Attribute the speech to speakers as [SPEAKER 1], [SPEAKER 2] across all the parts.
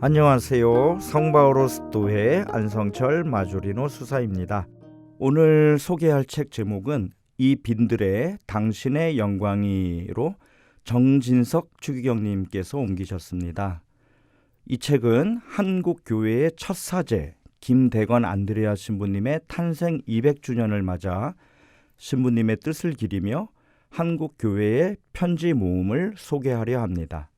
[SPEAKER 1] 안녕하세요. 성바오로스도회 안성철 마조리노 수사입니다. 오늘 소개할 책 제목은 이 빈들의 당신의 영광이로 정진석 추기경님께서 옮기셨습니다. 이 책은 한국교회의 첫 사제 김대건 안드레아 신부님의 탄생 200주년을 맞아 신부님의 뜻을 기리며 한국교회의 편지 모음을 소개하려 합니다.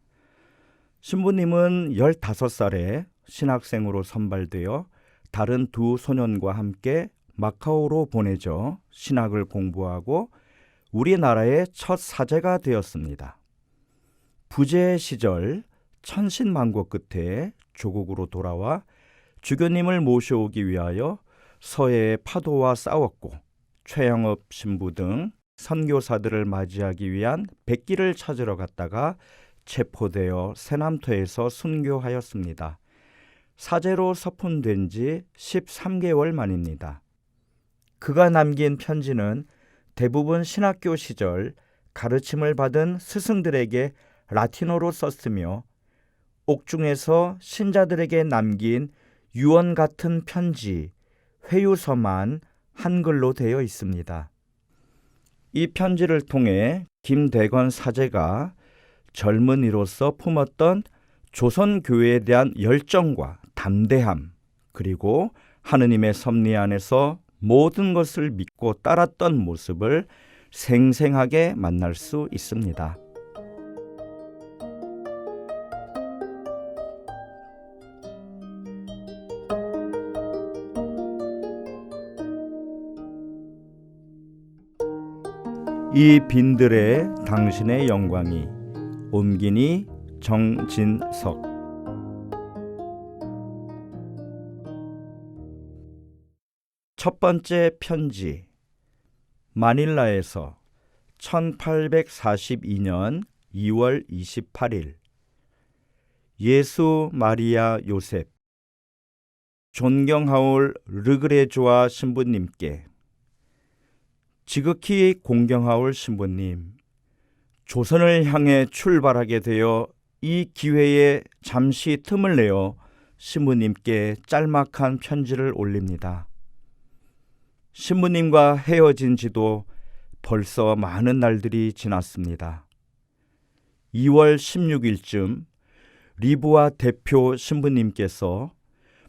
[SPEAKER 1] 신부님은 15살에 신학생으로 선발되어 다른 두 소년과 함께 마카오로 보내져 신학을 공부하고 우리나라의 첫 사제가 되었습니다. 부재 시절 천신만고 끝에 조국으로 돌아와 주교님을 모셔오기 위하여 서해의 파도와 싸웠고 최영업 신부 등 선교사들을 맞이하기 위한 백기를 찾으러 갔다가 체포되어 세남토에서 순교하였습니다. 사제로 서푼된 지 13개월 만입니다. 그가 남긴 편지는 대부분 신학교 시절 가르침을 받은 스승들에게 라틴어로 썼으며 옥중에서 신자들에게 남긴 유언 같은 편지, 회유서만 한글로 되어 있습니다. 이 편지를 통해 김대건 사제가 젊은이로서 품었던 조선교회에 대한 열정과 담대함, 그리고 하느님의 섭리 안에서 모든 것을 믿고 따랐던 모습을 생생하게 만날 수 있습니다. 이 빈들의 당신의 영광이 옮기니 정진석. 첫 번째 편지. 마닐라에서 1842년 2월 28일. 예수 마리아 요셉 존경하올 르그레조아 신부님께. 지극히 공경하올 신부님, 조선을 향해 출발하게 되어 이 기회에 잠시 틈을 내어 신부님께 짤막한 편지를 올립니다. 신부님과 헤어진 지도 벌써 많은 날들이 지났습니다. 2월 16일쯤 리부아 대표 신부님께서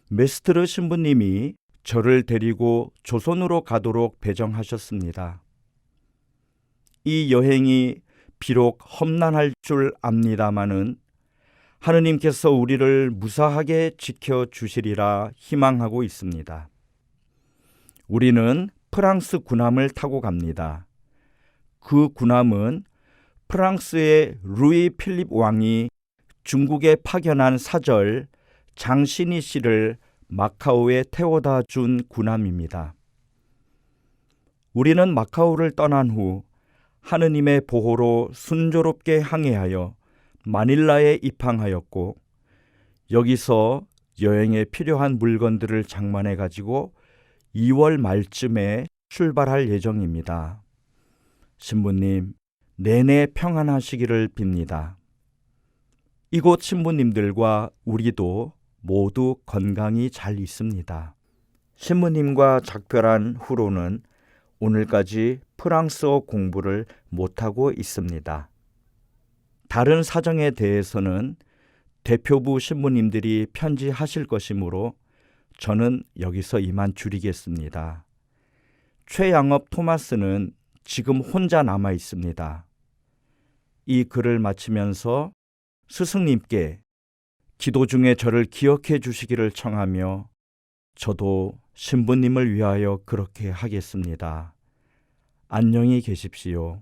[SPEAKER 1] 메스트르 신부님이 저를 데리고 조선으로 가도록 배정하셨습니다. 이 여행이 비록 험난할 줄 압니다마는 하느님께서 우리를 무사하게 지켜주시리라 희망하고 있습니다. 우리는 프랑스 군함을 타고 갑니다. 그 군함은 프랑스의 루이 필립 왕이 중국에 파견한 사절 장신이 씨를 마카오에 태워다 준 군함입니다. 우리는 마카오를 떠난 후 하느님의 보호로 순조롭게 항해하여 마닐라에 입항하였고 여기서 여행에 필요한 물건들을 장만해 가지고 2월 말쯤에 출발할 예정입니다. 신부님, 내내 평안하시기를 빕니다. 이곳 신부님들과 우리도 모두 건강히 잘 있습니다. 신부님과 작별한 후로는 오늘까지 프랑스어 공부를 못하고 있습니다. 다른 사정에 대해서는 대표부 신부님들이 편지하실 것이므로 저는 여기서 이만 줄이겠습니다. 최양업 토마스는 지금 혼자 남아 있습니다. 이 글을 마치면서 스승님께 기도 중에 저를 기억해 주시기를 청하며 저도 신부님을 위하여 그렇게 하겠습니다. 안녕히 계십시오.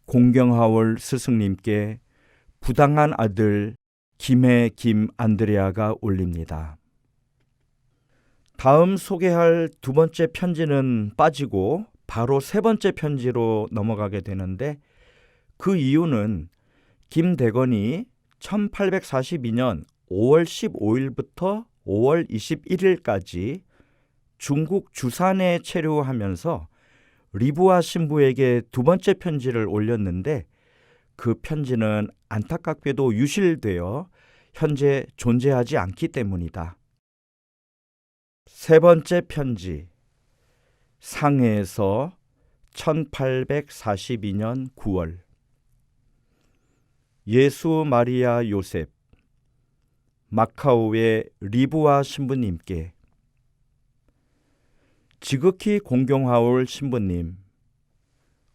[SPEAKER 1] 공경하올 스승님께 부당한 아들 김해 김 안드레아가 올립니다. 다음 소개할 두 번째 편지는 빠지고 바로 세 번째 편지로 넘어가게 되는데 그 이유는 김대건이 1842년 5월 15일부터 5월 21일까지 중국 주산에 체류하면서 리부아 신부에게 두 번째 편지를 올렸는데 그 편지는 안타깝게도 유실되어 현재 존재하지 않기 때문이다. 세 번째 편지, 상해에서 1842년 9월. 예수 마리아 요셉, 마카오의 리부아 신부님께. 지극히 공경하올 신부님,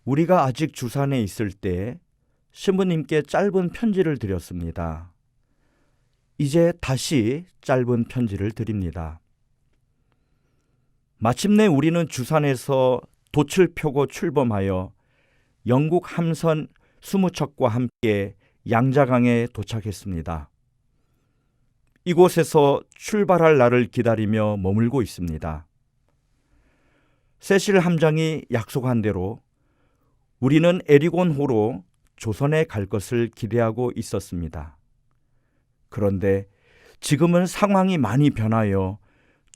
[SPEAKER 1] 우리가 아직 주산에 있을 때 신부님께 짧은 편지를 드렸습니다. 이제 다시 짧은 편지를 드립니다. 마침내 우리는 주산에서 돛을 펴고 출범하여 영국 함선 20척과 함께 양자강에 도착했습니다. 이곳에서 출발할 날을 기다리며 머물고 있습니다. 세실 함장이 약속한 대로 우리는 에리곤호로 조선에 갈 것을 기대하고 있었습니다. 그런데 지금은 상황이 많이 변하여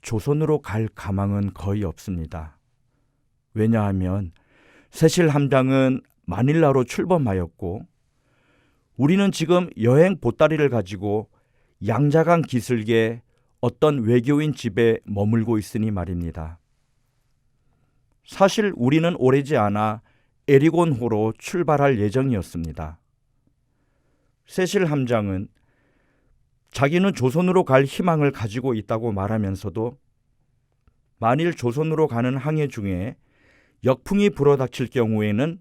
[SPEAKER 1] 조선으로 갈 가망은 거의 없습니다. 왜냐하면 세실 함장은 마닐라로 출범하였고 우리는 지금 여행 보따리를 가지고 양자강 기슭에 어떤 외교인 집에 머물고 있으니 말입니다. 사실 우리는 오래지 않아 에리곤호로 출발할 예정이었습니다. 세실 함장은 자기는 조선으로 갈 희망을 가지고 있다고 말하면서도 만일 조선으로 가는 항해 중에 역풍이 불어닥칠 경우에는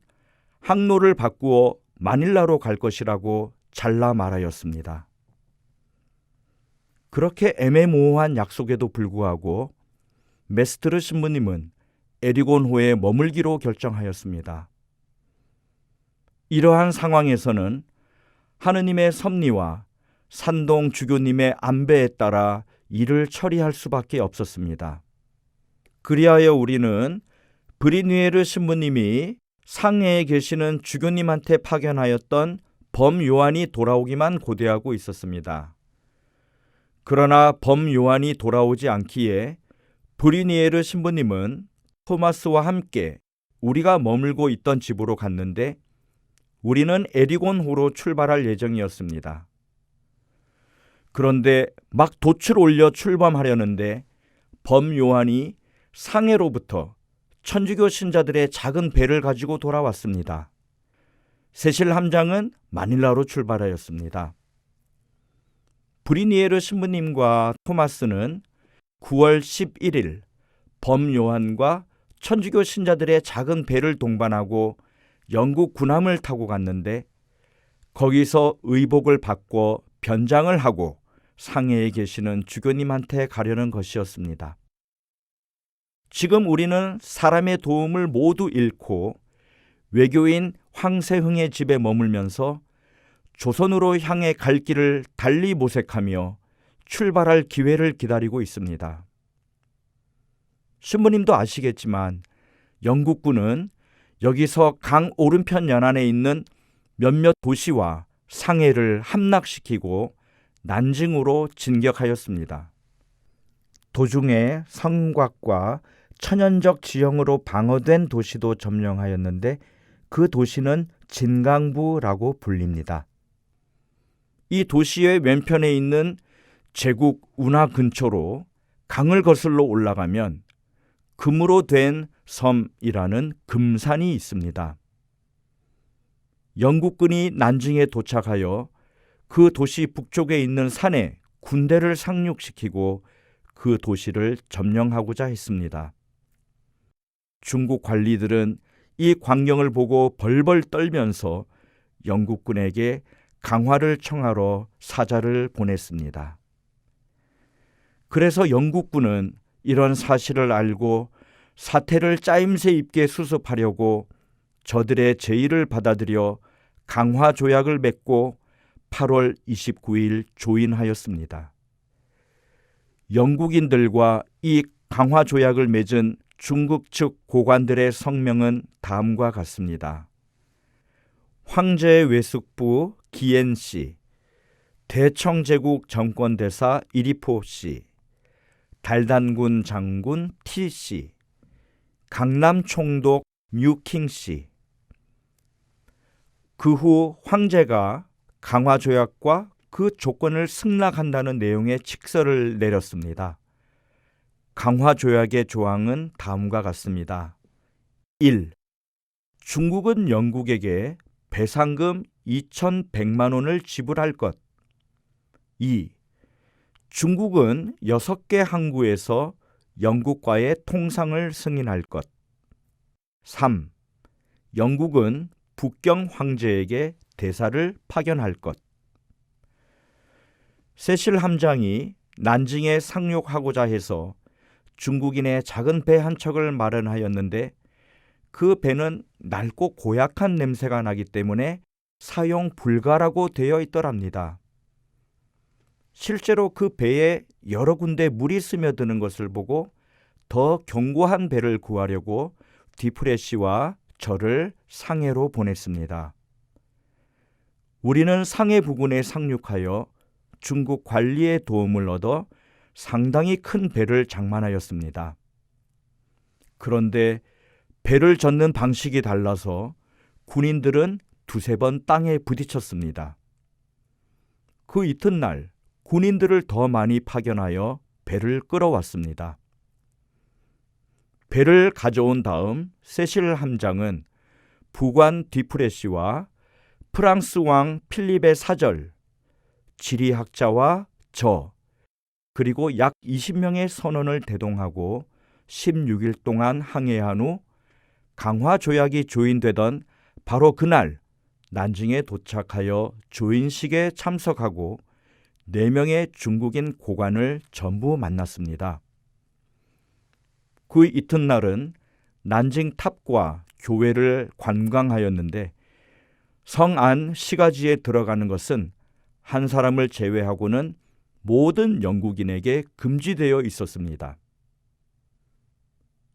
[SPEAKER 1] 항로를 바꾸어 마닐라로 갈 것이라고 잘라 말하였습니다. 그렇게 애매모호한 약속에도 불구하고 메스트르 신부님은 에리곤호에 머물기로 결정하였습니다. 이러한 상황에서는 하느님의 섭리와 산동 주교님의 안배에 따라 일을 처리할 수밖에 없었습니다. 그리하여 우리는 브리뉘에르 신부님이 상해에 계시는 주교님한테 파견하였던 범 요한이 돌아오기만 고대하고 있었습니다. 그러나 범 요한이 돌아오지 않기에 브리니에르 신부님은 토마스와 함께 우리가 머물고 있던 집으로 갔는데 우리는 에리곤호로 출발할 예정이었습니다. 그런데 막 돛을 올려 출범하려는데 범 요한이 상해로부터 천주교 신자들의 작은 배를 가지고 돌아왔습니다. 세실 함장은 마닐라로 출발하였습니다. 브리니에르 신부님과 토마스는 9월 11일 범 요한과 천주교 신자들의 작은 배를 동반하고 영국 군함을 타고 갔는데 거기서 의복을 바꿔 변장을 하고 상해에 계시는 주교님한테 가려는 것이었습니다. 지금 우리는 사람의 도움을 모두 잃고 외교인 황세흥의 집에 머물면서 조선으로 향해 갈 길을 달리 모색하며 출발할 기회를 기다리고 있습니다. 신부님도 아시겠지만 영국군은 여기서 강 오른편 연안에 있는 몇몇 도시와 상해를 함락시키고 난징으로 진격하였습니다. 도중에 성곽과 천연적 지형으로 방어된 도시도 점령하였는데 그 도시는 진강부라고 불립니다. 이 도시의 왼편에 있는 제국 운하 근처로 강을 거슬러 올라가면 금으로 된 섬이라는 금산이 있습니다. 영국군이 난징에 도착하여 그 도시 북쪽에 있는 산에 군대를 상륙시키고 그 도시를 점령하고자 했습니다. 중국 관리들은 이 광경을 보고 벌벌 떨면서 영국군에게 강화를 청하러 사자를 보냈습니다. 그래서 영국군은 이런 사실을 알고 사태를 짜임새 있게 수습하려고 저들의 제의를 받아들여 강화 조약을 맺고 8월 29일 조인하였습니다. 영국인들과 이 강화 조약을 맺은 중국 측 고관들의 성명은 다음과 같습니다. 황제 외숙부 기엔씨, 대청제국 정권대사 이리포씨, 달단군 장군 T씨, 강남 총독 뮤킹씨. 그 후 황제가 강화 조약과 그 조건을 승낙한다는 내용의 칙서를 내렸습니다. 강화 조약의 조항은 다음과 같습니다. 1. 중국은 영국에게 배상금 2,100만 원을 지불할 것. 2. 중국은 6개 항구에서 영국과의 통상을 승인할 것. 3. 영국은 북경 황제에게 대사를 파견할 것. 세실 함장이 난징에 상륙하고자 해서 중국인의 작은 배 한 척을 마련하였는데 그 배는 낡고 고약한 냄새가 나기 때문에 사용 불가라고 되어 있더랍니다. 실제로 그 배에 여러 군데 물이 스며드는 것을 보고 더 견고한 배를 구하려고 디프레시와 저를 상해로 보냈습니다. 우리는 상해 부근에 상륙하여 중국 관리의 도움을 얻어 상당히 큰 배를 장만하였습니다. 그런데 배를 젓는 방식이 달라서 군인들은 두세 번 땅에 부딪혔습니다. 그 이튿날 군인들을 더 많이 파견하여 배를 끌어왔습니다. 배를 가져온 다음 세실 함장은 부관 디프레시와 프랑스 왕 필립의 사절, 지리학자와 저, 그리고 약 20명의 선원을 대동하고 16일 동안 항해한 후 강화 조약이 조인되던 바로 그날 난징에 도착하여 조인식에 참석하고 4명의 중국인 고관을 전부 만났습니다. 그 이튿날은 난징 탑과 교회를 관광하였는데 성 안 시가지에 들어가는 것은 한 사람을 제외하고는 모든 영국인에게 금지되어 있었습니다.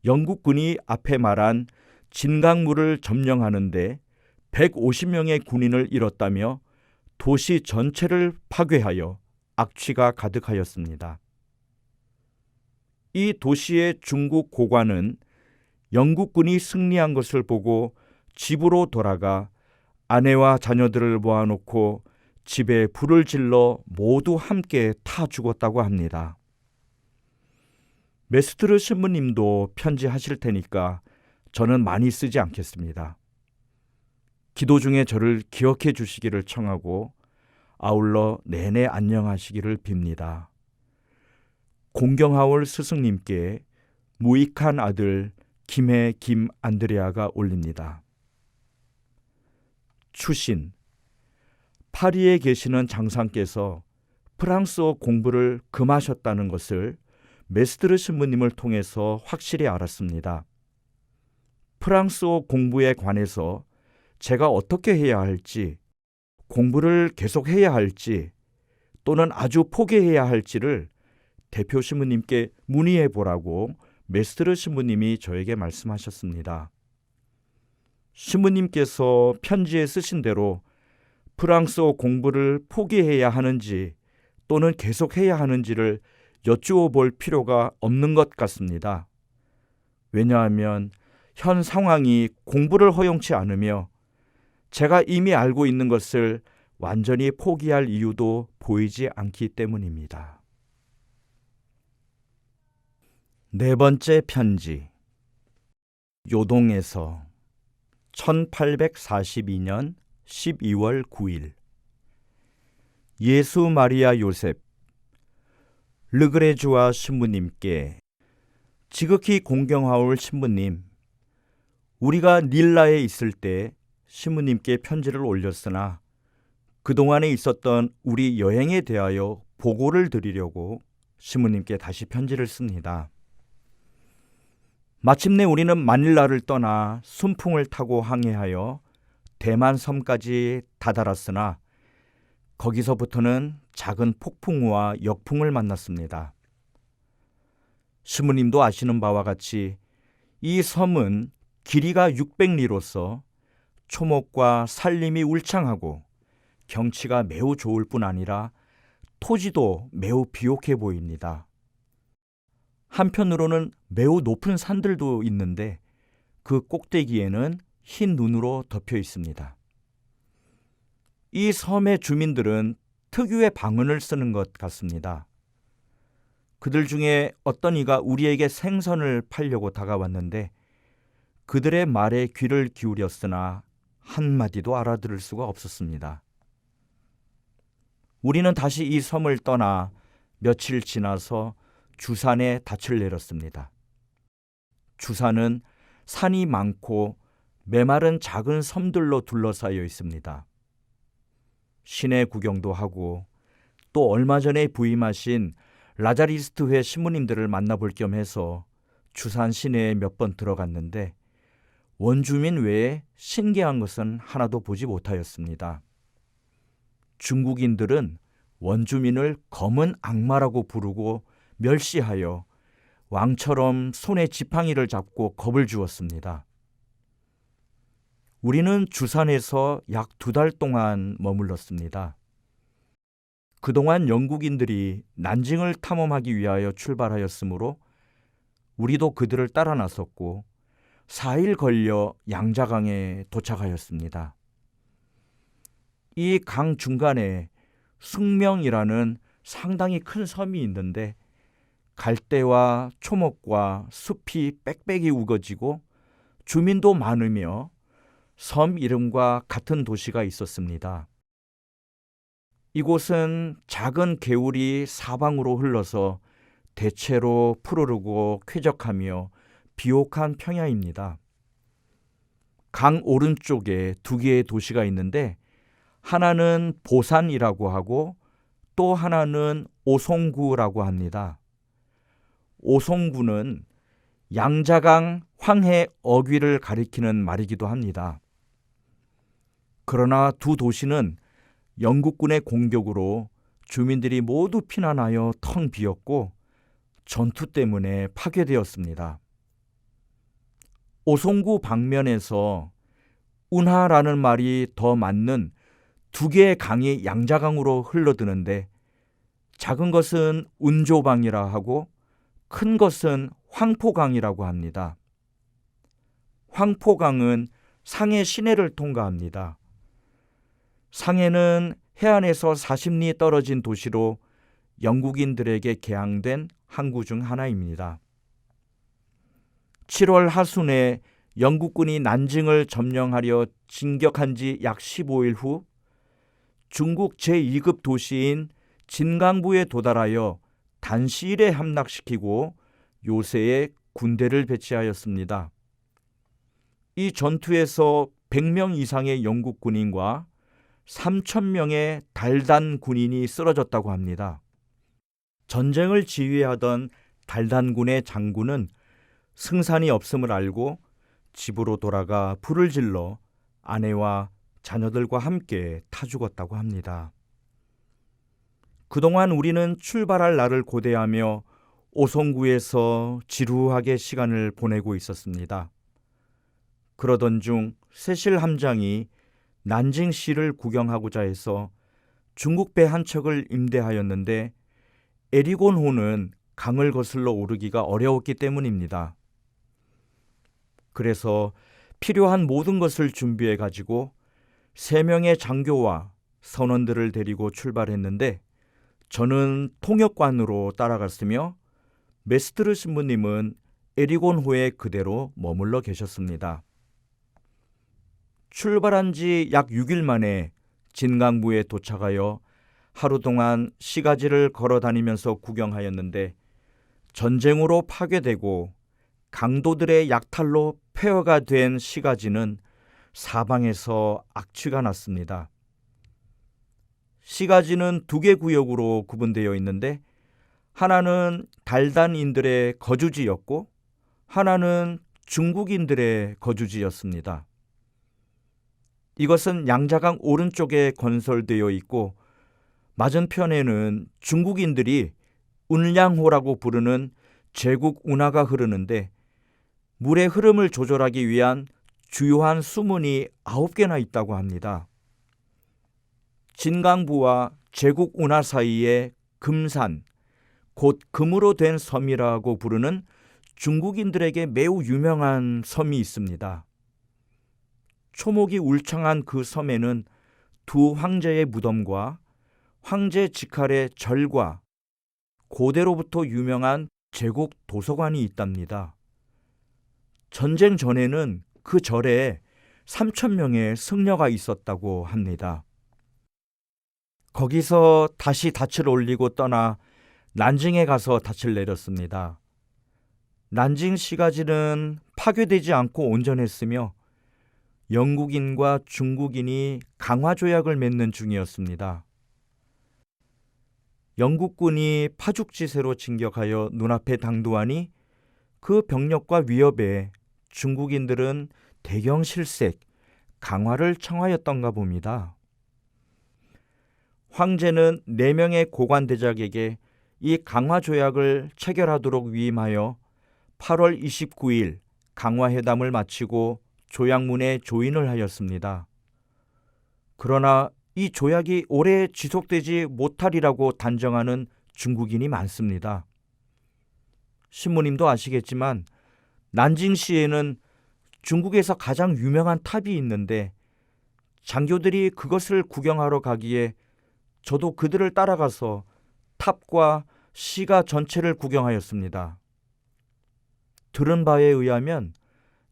[SPEAKER 1] 영국군이 앞에 말한 진강물을 점령하는데 150명의 군인을 잃었다며 도시 전체를 파괴하여 악취가 가득하였습니다. 이 도시의 중국 고관은 영국군이 승리한 것을 보고 집으로 돌아가 아내와 자녀들을 모아놓고 집에 불을 질러 모두 함께 타 죽었다고 합니다. 메스트르 신부님도 편지하실 테니까 저는 많이 쓰지 않겠습니다. 기도 중에 저를 기억해 주시기를 청하고 아울러 내내 안녕하시기를 빕니다. 공경하올 스승님께 무익한 아들 김해 김안드레아가 올립니다. 추신. 파리에 계시는 장상께서 프랑스어 공부를 금하셨다는 것을 메스트르 신부님을 통해서 확실히 알았습니다. 프랑스어 공부에 관해서 제가 어떻게 해야 할지, 공부를 계속해야 할지 또는 아주 포기해야 할지를 대표 신부님께 문의해 보라고 메스트르 신부님이 저에게 말씀하셨습니다. 신부님께서 편지에 쓰신 대로 프랑스어 공부를 포기해야 하는지 또는 계속해야 하는지를 여쭈어 볼 필요가 없는 것 같습니다. 왜냐하면 현 상황이 공부를 허용치 않으며 제가 이미 알고 있는 것을 완전히 포기할 이유도 보이지 않기 때문입니다. 4번째 편지. 요동에서 1842년 12월 9일. 예수 마리아 요셉 르그레주아 신부님께 지극히 공경하올 신부님, 우리가 닐라에 있을 때 신부님께 편지를 올렸으나 그동안에 있었던 우리 여행에 대하여 보고를 드리려고 신부님께 다시 편지를 씁니다. 마침내 우리는 마닐라를 떠나 순풍을 타고 항해하여 대만 섬까지 다다랐으나 거기서부터는 작은 폭풍우와 역풍을 만났습니다. 신부님도 아시는 바와 같이 이 섬은 길이가 600리로서 초목과 산림이 울창하고 경치가 매우 좋을 뿐 아니라 토지도 매우 비옥해 보입니다. 한편으로는 매우 높은 산들도 있는데 그 꼭대기에는 흰 눈으로 덮여 있습니다. 이 섬의 주민들은 특유의 방언을 쓰는 것 같습니다. 그들 중에 어떤 이가 우리에게 생선을 팔려고 다가왔는데 그들의 말에 귀를 기울였으나 한마디도 알아들을 수가 없었습니다. 우리는 다시 이 섬을 떠나 며칠 지나서 주산에 닻을 내렸습니다. 주산은 산이 많고 메마른 작은 섬들로 둘러싸여 있습니다. 시내 구경도 하고 또 얼마 전에 부임하신 라자리스트 회 신부님들을 만나볼 겸 해서 주산 시내에 몇 번 들어갔는데 원주민 외에 신기한 것은 하나도 보지 못하였습니다. 중국인들은 원주민을 검은 악마라고 부르고 멸시하여 왕처럼 손에 지팡이를 잡고 겁을 주었습니다. 우리는 주산에서 약 2달 동안 머물렀습니다. 그동안 영국인들이 난징을 탐험하기 위하여 출발하였으므로 우리도 그들을 따라 나섰고 4일 걸려 양자강에 도착하였습니다. 이 강 중간에 숭명이라는 상당히 큰 섬이 있는데 갈대와 초목과 숲이 빽빽이 우거지고 주민도 많으며 섬 이름과 같은 도시가 있었습니다. 이곳은 작은 개울이 사방으로 흘러서 대체로 푸르르고 쾌적하며 비옥한 평야입니다. 강 오른쪽에 2개의 도시가 있는데 하나는 보산이라고 하고 또 하나는 오송구라고 합니다. 오송구는 양자강 황해 어귀를 가리키는 말이기도 합니다. 그러나 2 도시는 영국군의 공격으로 주민들이 모두 피난하여 텅 비었고 전투 때문에 파괴되었습니다. 오송구 방면에서 운하라는 말이 더 맞는 2개의 강이 양자강으로 흘러드는데 작은 것은 운조방이라 하고 큰 것은 황포강이라고 합니다. 황포강은 상해 시내를 통과합니다. 상해는 해안에서 40리 떨어진 도시로 영국인들에게 개항된 항구 중 하나입니다. 7월 하순에 영국군이 난징을 점령하려 진격한 지 약 15일 후 중국 제2급 도시인 진강부에 도달하여 단시일에 함락시키고 요새에 군대를 배치하였습니다. 이 전투에서 100명 이상의 영국 군인과 3,000명의 달단 군인이 쓰러졌다고 합니다. 전쟁을 지휘하던 달단군의 장군은 승산이 없음을 알고 집으로 돌아가 불을 질러 아내와 자녀들과 함께 타 죽었다고 합니다. 그동안 우리는 출발할 날을 고대하며 오송구에서 지루하게 시간을 보내고 있었습니다. 그러던 중 세실 함장이 난징시를 구경하고자 해서 중국 배 한 척을 임대하였는데 에리곤호는 강을 거슬러 오르기가 어려웠기 때문입니다. 그래서 필요한 모든 것을 준비해 가지고 3명의 장교와 선원들을 데리고 출발했는데 저는 통역관으로 따라갔으며 메스트르 신부님은 에리곤호에 그대로 머물러 계셨습니다. 출발한 지 약 6일 만에 진강부에 도착하여 하루 동안 시가지를 걸어 다니면서 구경하였는데 전쟁으로 파괴되고 강도들의 약탈로 폐허가 된 시가지는 사방에서 악취가 났습니다. 시가지는 2개 구역으로 구분되어 있는데 하나는 달단인들의 거주지였고 하나는 중국인들의 거주지였습니다. 이것은 양자강 오른쪽에 건설되어 있고 맞은편에는 중국인들이 운량호라고 부르는 제국 운하가 흐르는데 물의 흐름을 조절하기 위한 주요한 수문이 9개나 있다고 합니다. 진강부와 제국 운하 사이에 금산, 곧 금으로 된 섬이라고 부르는 중국인들에게 매우 유명한 섬이 있습니다. 초목이 울창한 그 섬에는 2 황제의 무덤과 황제 직할의 절과 고대로부터 유명한 제국 도서관이 있답니다. 전쟁 전에는 그 절에 3,000명의 승려가 있었다고 합니다. 거기서 다시 닻을 올리고 떠나 난징에 가서 닻을 내렸습니다. 난징 시가지는 파괴되지 않고 온전했으며 영국인과 중국인이 강화조약을 맺는 중이었습니다. 영국군이 파죽지세로 진격하여 눈앞에 당도하니 그 병력과 위협에 중국인들은 대경 실색, 강화를 청하였던가 봅니다. 황제는 4명의 고관대작에게 이 강화조약을 체결하도록 위임하여 8월 29일 강화회담을 마치고 조약문에 조인을 하였습니다. 그러나 이 조약이 오래 지속되지 못하리라고 단정하는 중국인이 많습니다. 신부님도 아시겠지만 난징시에는 중국에서 가장 유명한 탑이 있는데 장교들이 그것을 구경하러 가기에 저도 그들을 따라가서 탑과 시가 전체를 구경하였습니다. 들은 바에 의하면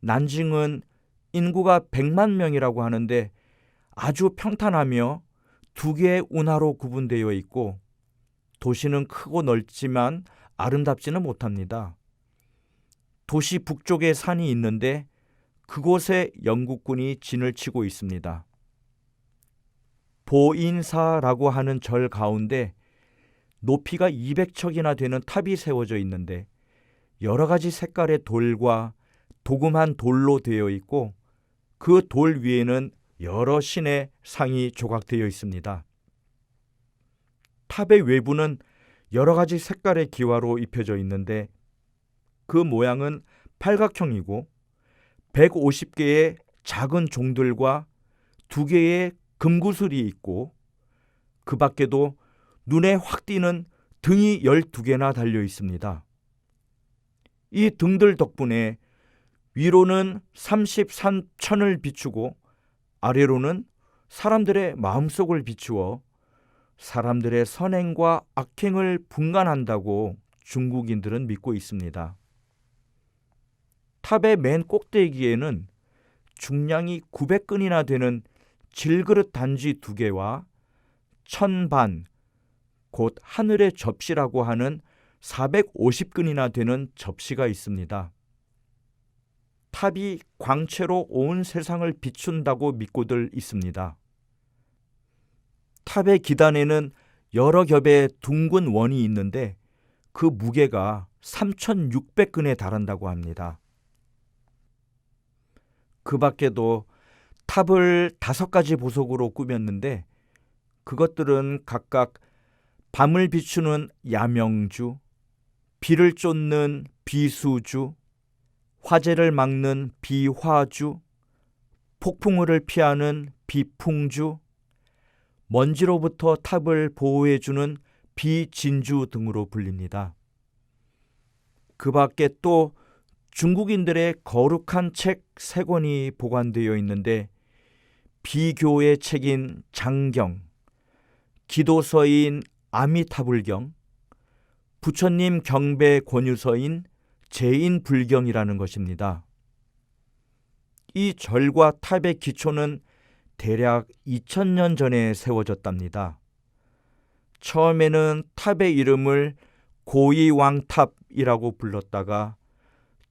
[SPEAKER 1] 난징은 인구가 100만 명이라고 하는데 아주 평탄하며 2개의 운하로 구분되어 있고 도시는 크고 넓지만 아름답지는 못합니다. 도시 북쪽에 산이 있는데 그곳에 영국군이 진을 치고 있습니다. 보인사라고 하는 절 가운데 높이가 200척이나 되는 탑이 세워져 있는데 여러 가지 색깔의 돌과 도금한 돌로 되어 있고 그 돌 위에는 여러 신의 상이 조각되어 있습니다. 탑의 외부는 여러 가지 색깔의 기와로 입혀져 있는데 그 모양은 팔각형이고 150개의 작은 종들과 2개의 금구슬이 있고 그 밖에도 눈에 확 띄는 등이 12개나 달려 있습니다. 이 등들 덕분에 위로는 33천을 비추고 아래로는 사람들의 마음속을 비추어 사람들의 선행과 악행을 분간한다고 중국인들은 믿고 있습니다. 탑의 맨 꼭대기에는 중량이 900근이나 되는 질그릇 단지 2개와 천반, 곧 하늘의 접시라고 하는 450근이나 되는 접시가 있습니다. 탑이 광채로 온 세상을 비춘다고 믿고들 있습니다. 탑의 기단에는 여러 겹의 둥근 원이 있는데 그 무게가 3,600근에 달한다고 합니다. 그 밖에도 탑을 5가지 보석으로 꾸몄는데 그것들은 각각 밤을 비추는 야명주, 비를 쫓는 비수주, 화재를 막는 비화주, 폭풍우를 피하는 비풍주, 먼지로부터 탑을 보호해주는 비진주 등으로 불립니다. 그 밖에 또 중국인들의 거룩한 책 3권이 보관되어 있는데 비교의 책인 장경, 기도서인 아미타불경, 부처님 경배 권유서인 제인불경이라는 것입니다. 이 절과 탑의 기초는 대략 2000년 전에 세워졌답니다. 처음에는 탑의 이름을 고이왕탑이라고 불렀다가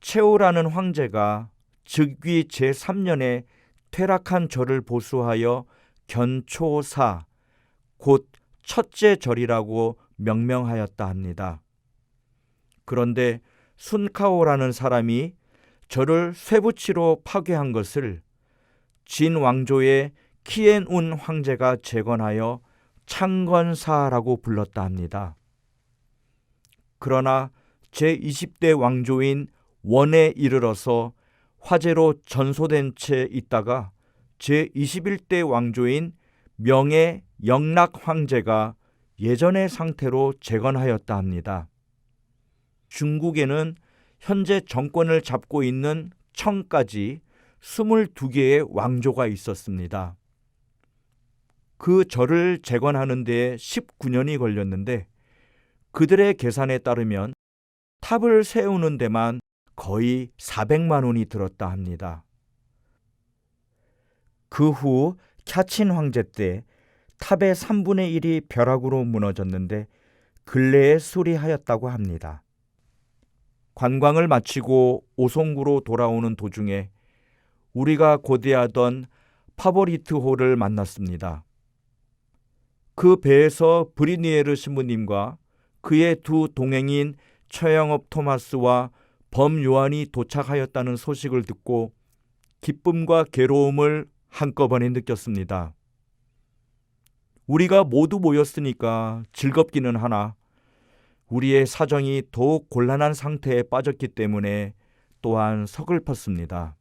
[SPEAKER 1] 최오라는 황제가 즉위 제3년에 퇴락한 절을 보수하여 견초사, 곧 첫째 절이라고 명명하였다 합니다. 그런데 순카오라는 사람이 절을 쇠붙이로 파괴한 것을 진 왕조의 키엔운 황제가 재건하여 창건사라고 불렀다 합니다. 그러나 제20대 왕조인 원에 이르러서 화재로 전소된 채 있다가 제21대 왕조인 명의 영락 황제가 예전의 상태로 재건하였다 합니다. 중국에는 현재 정권을 잡고 있는 청까지 22개의 왕조가 있었습니다. 그 절을 재건하는 데 19년이 걸렸는데 그들의 계산에 따르면 탑을 세우는 데만 거의 400만 원이 들었다 합니다. 그 후 캬친 황제 때 탑의 3분의 1이 벼락으로 무너졌는데 근래에 수리하였다고 합니다. 관광을 마치고 오송구로 돌아오는 도중에 우리가 고대하던 파보리트호를 만났습니다. 그 배에서 브리니에르 신부님과 그의 두 동행인 최영업 토마스와 범 요한이 도착하였다는 소식을 듣고 기쁨과 괴로움을 한꺼번에 느꼈습니다. 우리가 모두 모였으니까 즐겁기는 하나 우리의 사정이 더욱 곤란한 상태에 빠졌기 때문에 또한 서글펐습니다.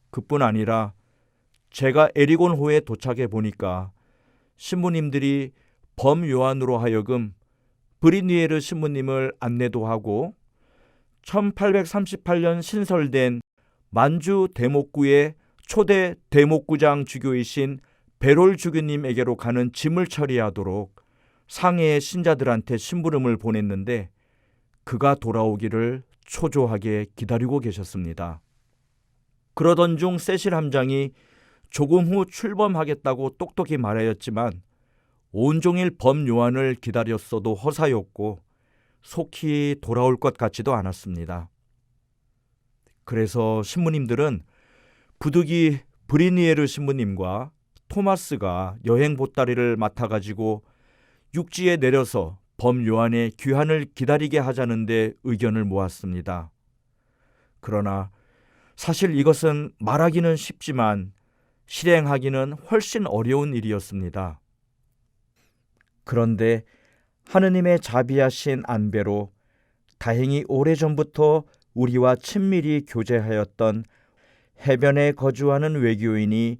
[SPEAKER 1] 그뿐 아니라 제가 에리곤호에 도착해 보니까 신부님들이 범 요한으로 하여금 브리니에르 신부님을 안내도 하고 1838년 신설된 만주 대목구의 초대 대목구장 주교이신 베롤 주교님에게로 가는 짐을 처리하도록 상해의 신자들한테 심부름을 보냈는데 그가 돌아오기를 초조하게 기다리고 계셨습니다. 그러던 중 세실 함장이 조금 후 출범하겠다고 똑똑히 말하였지만 온종일 범 요한을 기다렸어도 허사였고 속히 돌아올 것 같지도 않았습니다. 그래서 신부님들은 부득이 브리니에르 신부님과 토마스가 여행 보따리를 맡아가지고 육지에 내려서 범 요한의 귀환을 기다리게 하자는데 의견을 모았습니다. 그러나 사실 이것은 말하기는 쉽지만 실행하기는 훨씬 어려운 일이었습니다. 그런데 하느님의 자비하신 안배로 다행히 오래전부터 우리와 친밀히 교제하였던 해변에 거주하는 외교인이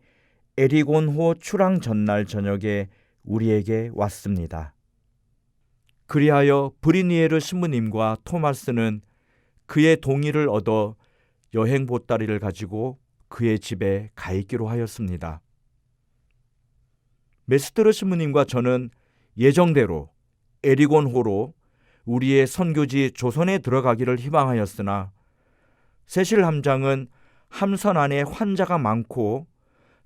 [SPEAKER 1] 에리곤호 출항 전날 저녁에 우리에게 왔습니다. 그리하여 브리니에르 신부님과 토마스는 그의 동의를 얻어 여행 보따리를 가지고 그의 집에 가 있기로 하였습니다. 메스트르 신부님과 저는 예정대로 에리곤호로 우리의 선교지 조선에 들어가기를 희망하였으나 세실 함장은 함선 안에 환자가 많고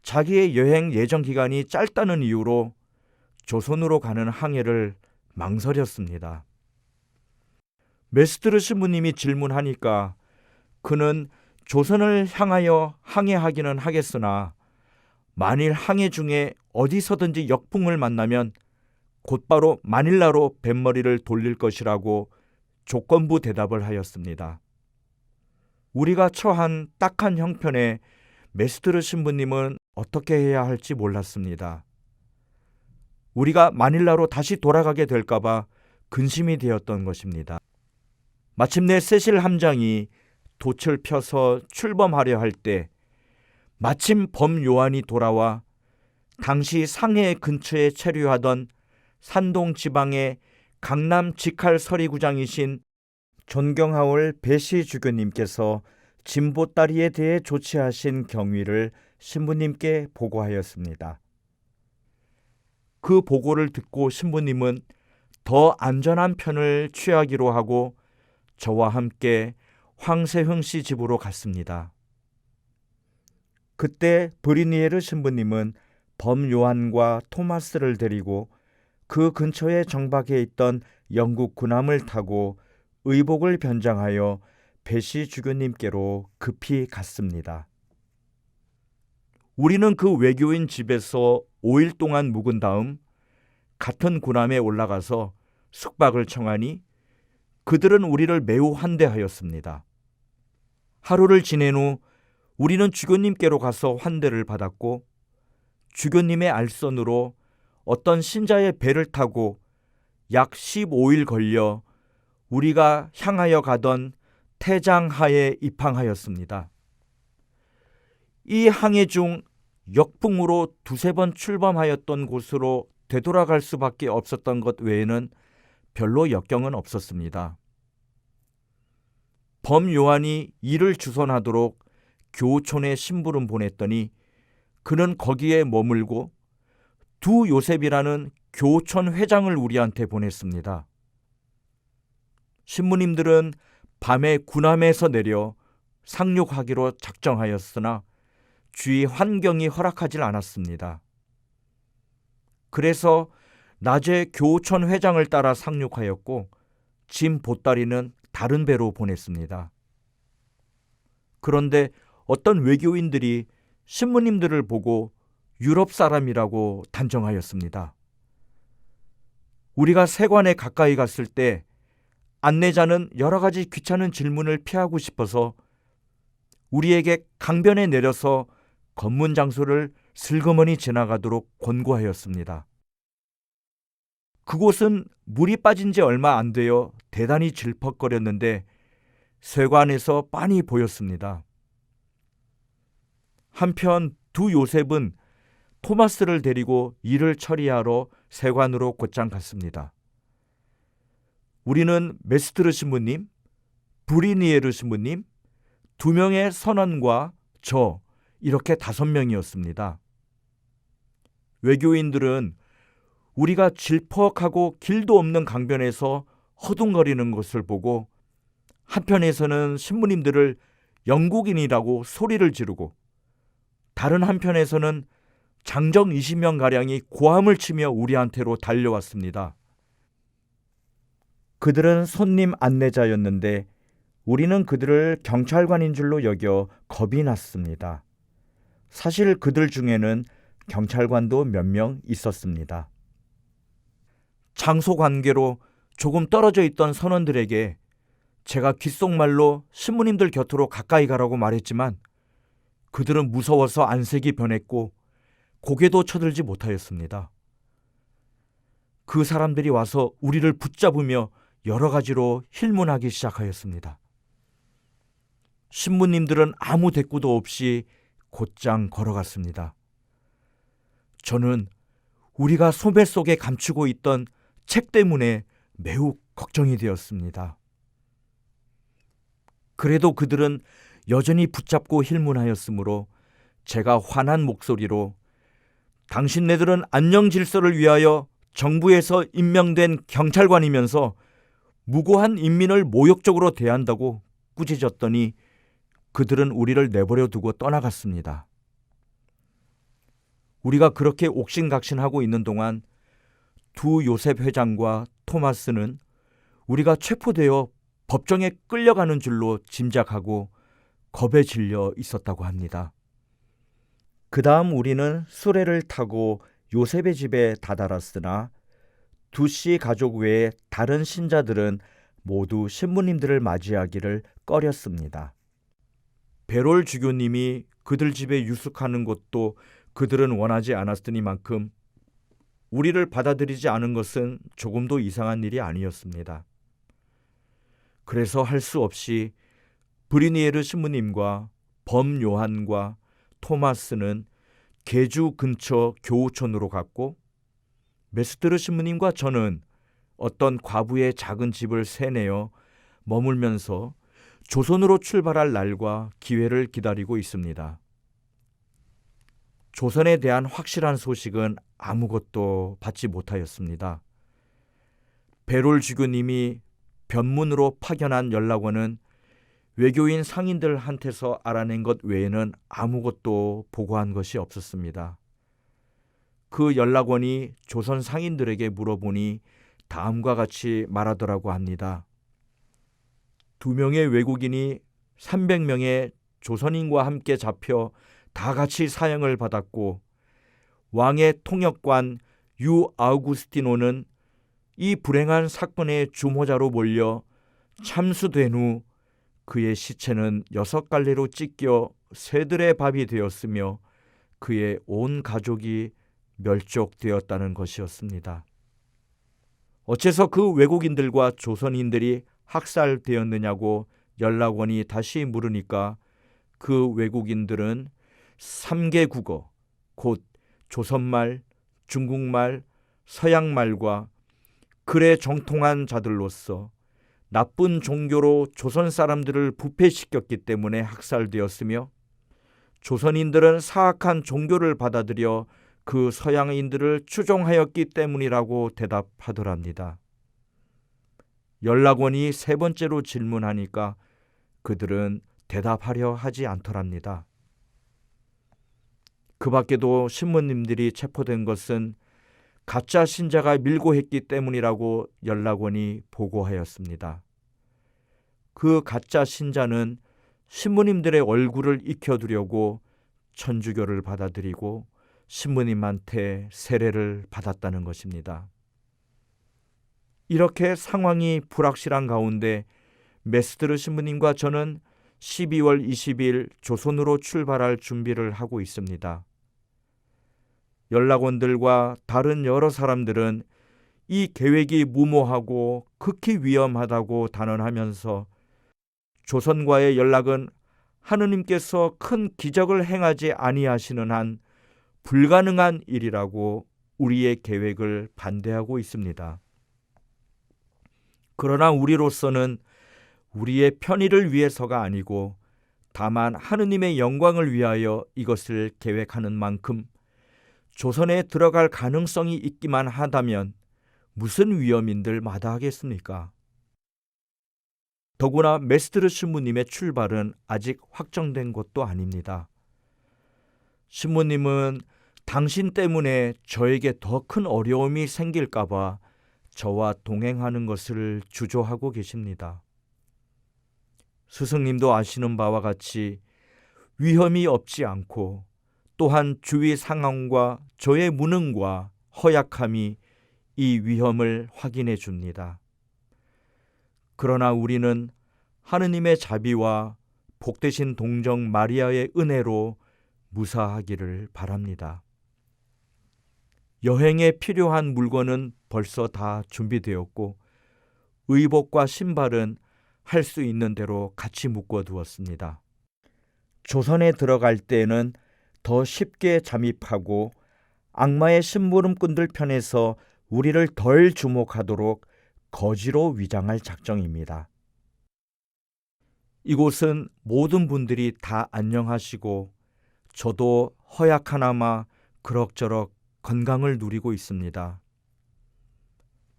[SPEAKER 1] 자기의 여행 예정 기간이 짧다는 이유로 조선으로 가는 항해를 망설였습니다. 메스트르 신부님이 질문하니까 그는 조선을 향하여 항해하기는 하겠으나 만일 항해 중에 어디서든지 역풍을 만나면 곧바로 마닐라로 뱃머리를 돌릴 것이라고 조건부 대답을 하였습니다. 우리가 처한 딱한 형편에 메스트르 신부님은 어떻게 해야 할지 몰랐습니다. 우리가 마닐라로 다시 돌아가게 될까봐 근심이 되었던 것입니다. 마침내 세실 함장이 돛을 펴서 출범하려 할 때 마침 범 요한이 돌아와 당시 상해 근처에 체류하던 산동 지방의 강남 직할 서리구장이신 존경하올 배시 주교님께서 짐보따리에 대해 조치하신 경위를 신부님께 보고하였습니다. 그 보고를 듣고 신부님은 더 안전한 편을 취하기로 하고 저와 함께 황세흥 씨 집으로 갔습니다. 그때 브리니에르 신부님은 범 요한과 토마스를 데리고 그 근처에 정박해 있던 영국 군함을 타고 의복을 변장하여 배시 주교님께로 급히 갔습니다. 우리는 그 외교인 집에서 5일 동안 묵은 다음 같은 군함에 올라가서 숙박을 청하니 그들은 우리를 매우 환대하였습니다. 하루를 지낸 후 우리는 주교님께로 가서 환대를 받았고 주교님의 알선으로 어떤 신자의 배를 타고 약 15일 걸려 우리가 향하여 가던 태장하에 입항하였습니다. 이 항해 중 역풍으로 두세 번 출범하였던 곳으로 되돌아갈 수밖에 없었던 것 외에는 별로 역경은 없었습니다. 범 요한이 이를 주선하도록 교촌에 심부름 보냈더니 그는 거기에 머물고 두 요셉이라는 교촌 회장을 우리한테 보냈습니다. 신부님들은 밤에 군함에서 내려 상륙하기로 작정하였으나 주위 환경이 허락하지 않았습니다. 그래서 낮에 교촌 회장을 따라 상륙하였고 짐 보따리는 다른 배로 보냈습니다. 그런데 어떤 외교인들이 신부님들을 보고 유럽 사람이라고 단정하였습니다. 우리가 세관에 가까이 갔을 때 안내자는 여러 가지 귀찮은 질문을 피하고 싶어서 우리에게 강변에 내려서 검문 장소를 슬그머니 지나가도록 권고하였습니다. 그곳은 물이 빠진 지 얼마 안 되어 대단히 질퍽거렸는데 세관에서 빤히 보였습니다. 한편 두 요셉은 토마스를 데리고 일을 처리하러 세관으로 곧장 갔습니다. 우리는 메스트르 신부님, 브리니에르 신부님, 2명의 선원과 저 이렇게 5명이었습니다. 외교인들은 우리가 질퍽하고 길도 없는 강변에서 허둥거리는 것을 보고 한편에서는 신부님들을 영국인이라고 소리를 지르고 다른 한편에서는 장정 20명가량이 고함을 치며 우리한테로 달려왔습니다. 그들은 손님 안내자였는데 우리는 그들을 경찰관인 줄로 여겨 겁이 났습니다. 사실 그들 중에는 경찰관도 몇 명 있었습니다. 장소 관계로 조금 떨어져 있던 선원들에게 제가 귓속말로 신부님들 곁으로 가까이 가라고 말했지만 그들은 무서워서 안색이 변했고 고개도 쳐들지 못하였습니다. 그 사람들이 와서 우리를 붙잡으며 여러 가지로 힐문하기 시작하였습니다. 신부님들은 아무 대꾸도 없이 곧장 걸어갔습니다. 저는 우리가 소매 속에 감추고 있던 책 때문에 매우 걱정이 되었습니다. 그래도 그들은 여전히 붙잡고 힐문하였으므로 제가 화난 목소리로 당신네들은 안녕 질서를 위하여 정부에서 임명된 경찰관이면서 무고한 인민을 모욕적으로 대한다고 꾸짖었더니 그들은 우리를 내버려 두고 떠나갔습니다. 우리가 그렇게 옥신각신하고 있는 동안 두 요셉 회장과 토마스는 우리가 체포되어 법정에 끌려가는 줄로 짐작하고 겁에 질려 있었다고 합니다. 그 다음 우리는 수레를 타고 요셉의 집에 다다랐으나 두씨 가족 외에 다른 신자들은 모두 신부님들을 맞이하기를 꺼렸습니다. 베롤 주교님이 그들 집에 유숙하는 것도 그들은 원하지 않았으니만큼 우리를 받아들이지 않은 것은 조금도 이상한 일이 아니었습니다. 그래서 할 수 없이 브리니에르 신부님과 범 요한과 토마스는 계주 근처 교우촌으로 갔고 메스트르 신부님과 저는 어떤 과부의 작은 집을 새내어 머물면서 조선으로 출발할 날과 기회를 기다리고 있습니다. 조선에 대한 확실한 소식은 아무것도 받지 못하였습니다. 베롤 주교님이 변문으로 파견한 연락원은 외교인 상인들한테서 알아낸 것 외에는 아무것도 보고한 것이 없었습니다. 그 연락원이 조선 상인들에게 물어보니 다음과 같이 말하더라고 합니다. 2명의 외국인이 300명의 조선인과 함께 잡혀 다 같이 사형을 받았고 왕의 통역관 유 아우구스티노는 이 불행한 사건의 주모자로 몰려 참수된 후 그의 시체는 6갈래로 찢겨 새들의 밥이 되었으며 그의 온 가족이 멸족되었다는 것이었습니다. 어째서 그 외국인들과 조선인들이 학살되었느냐고 연락원이 다시 물으니까 그 외국인들은 3개 국어, 곧 조선말, 중국말, 서양말과 글에 정통한 자들로서 나쁜 종교로 조선 사람들을 부패시켰기 때문에 학살되었으며 조선인들은 사악한 종교를 받아들여 그 서양인들을 추종하였기 때문이라고 대답하더랍니다. 연락원이 세 번째로 질문하니까 그들은 대답하려 하지 않더랍니다. 그 밖에도 신부님들이 체포된 것은 가짜 신자가 밀고 했기 때문이라고 연락원이 보고하였습니다. 그 가짜 신자는 신부님들의 얼굴을 익혀두려고 천주교를 받아들이고 신부님한테 세례를 받았다는 것입니다. 이렇게 상황이 불확실한 가운데 메스드르 신부님과 저는 12월 20일 조선으로 출발할 준비를 하고 있습니다. 연락원들과 다른 여러 사람들은 이 계획이 무모하고 극히 위험하다고 단언하면서 조선과의 연락은 하느님께서 큰 기적을 행하지 아니하시는 한 불가능한 일이라고 우리의 계획을 반대하고 있습니다. 그러나 우리로서는 우리의 편의를 위해서가 아니고 다만 하느님의 영광을 위하여 이것을 계획하는 만큼 조선에 들어갈 가능성이 있기만 하다면 무슨 위험인들 마다하겠습니까? 더구나 메스드르 신부님의 출발은 아직 확정된 것도 아닙니다. 신부님은 당신 때문에 저에게 더 큰 어려움이 생길까 봐 저와 동행하는 것을 주저하고 계십니다. 스승님도 아시는 바와 같이 위험이 없지 않고 또한 주위 상황과 저의 무능과 허약함이 이 위험을 확인해 줍니다. 그러나 우리는 하느님의 자비와 복되신 동정 마리아의 은혜로 무사하기를 바랍니다. 여행에 필요한 물건은 벌써 다 준비되었고 의복과 신발은 할 수 있는 대로 같이 묶어두었습니다. 조선에 들어갈 때에는 더 쉽게 잠입하고 악마의 심부름꾼들 편에서 우리를 덜 주목하도록 거지로 위장할 작정입니다. 이곳은 모든 분들이 다 안녕하시고 저도 허약하나마 그럭저럭 건강을 누리고 있습니다.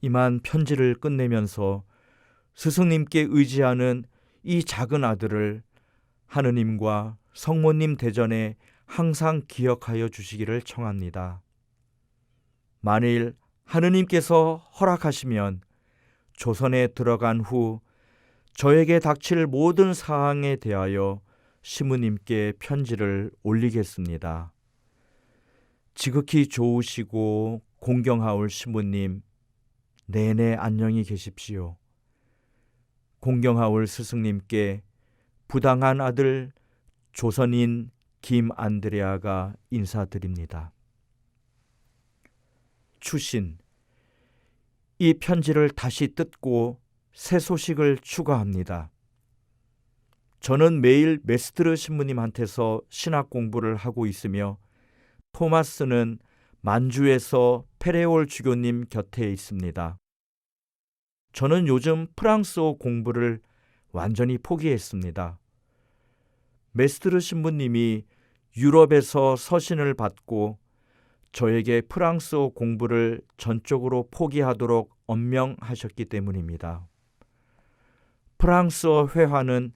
[SPEAKER 1] 이만 편지를 끝내면서 스승님께 의지하는 이 작은 아들을 하느님과 성모님 대전에 항상 기억하여 주시기를 청합니다. 만일 하느님께서 허락하시면 조선에 들어간 후 저에게 닥칠 모든 사항에 대하여 시무님께 편지를 올리겠습니다. 지극히 좋으시고 공경하올 시무님, 내내 안녕히 계십시오. 공경하올 스승님께 부당한 아들 조선인 김안드레아가 인사드립니다. 추신. 이 편지를 다시 뜯고 새 소식을 추가합니다. 저는 매일 메스드르 신부님한테서 신학 공부를 하고 있으며 토마스는 만주에서 페레올 주교님 곁에 있습니다. 저는 요즘 프랑스어 공부를 완전히 포기했습니다. 메스드르 신부님이 유럽에서 서신을 받고 저에게 프랑스어 공부를 전적으로 포기하도록 엄명하셨기 때문입니다. 프랑스어 회화는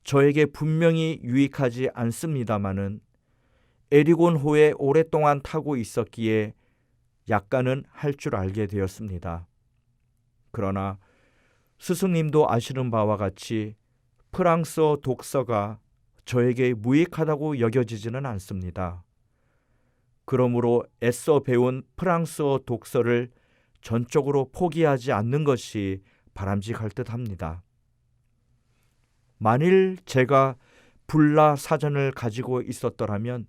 [SPEAKER 1] 저에게 분명히 유익하지 않습니다마는 에리곤호에 오랫동안 타고 있었기에 약간은 할 줄 알게 되었습니다. 그러나 스승님도 아시는 바와 같이 프랑스어 독서가 저에게 무익하다고 여겨지지는 않습니다. 그러므로 애써 배운 프랑스어 독서를 전적으로 포기하지 않는 것이 바람직할 듯합니다. 만일 제가 불라 사전을 가지고 있었더라면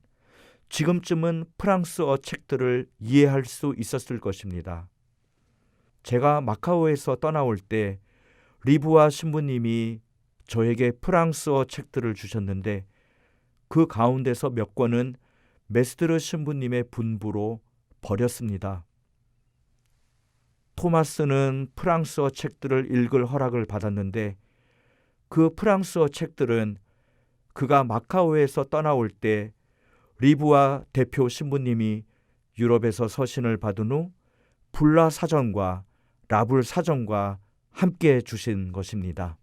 [SPEAKER 1] 지금쯤은 프랑스어 책들을 이해할 수 있었을 것입니다. 제가 마카오에서 떠나올 때 리브아 신부님이 저에게 프랑스어 책들을 주셨는데 그 가운데서 몇 권은 메스드르 신부님의 분부로 버렸습니다. 토마스는 프랑스어 책들을 읽을 허락을 받았는데 그 프랑스어 책들은 그가 마카오에서 떠나올 때 리브아 대표 신부님이 유럽에서 서신을 받은 후 불라 사전과 라불 사전과 함께 주신 것입니다.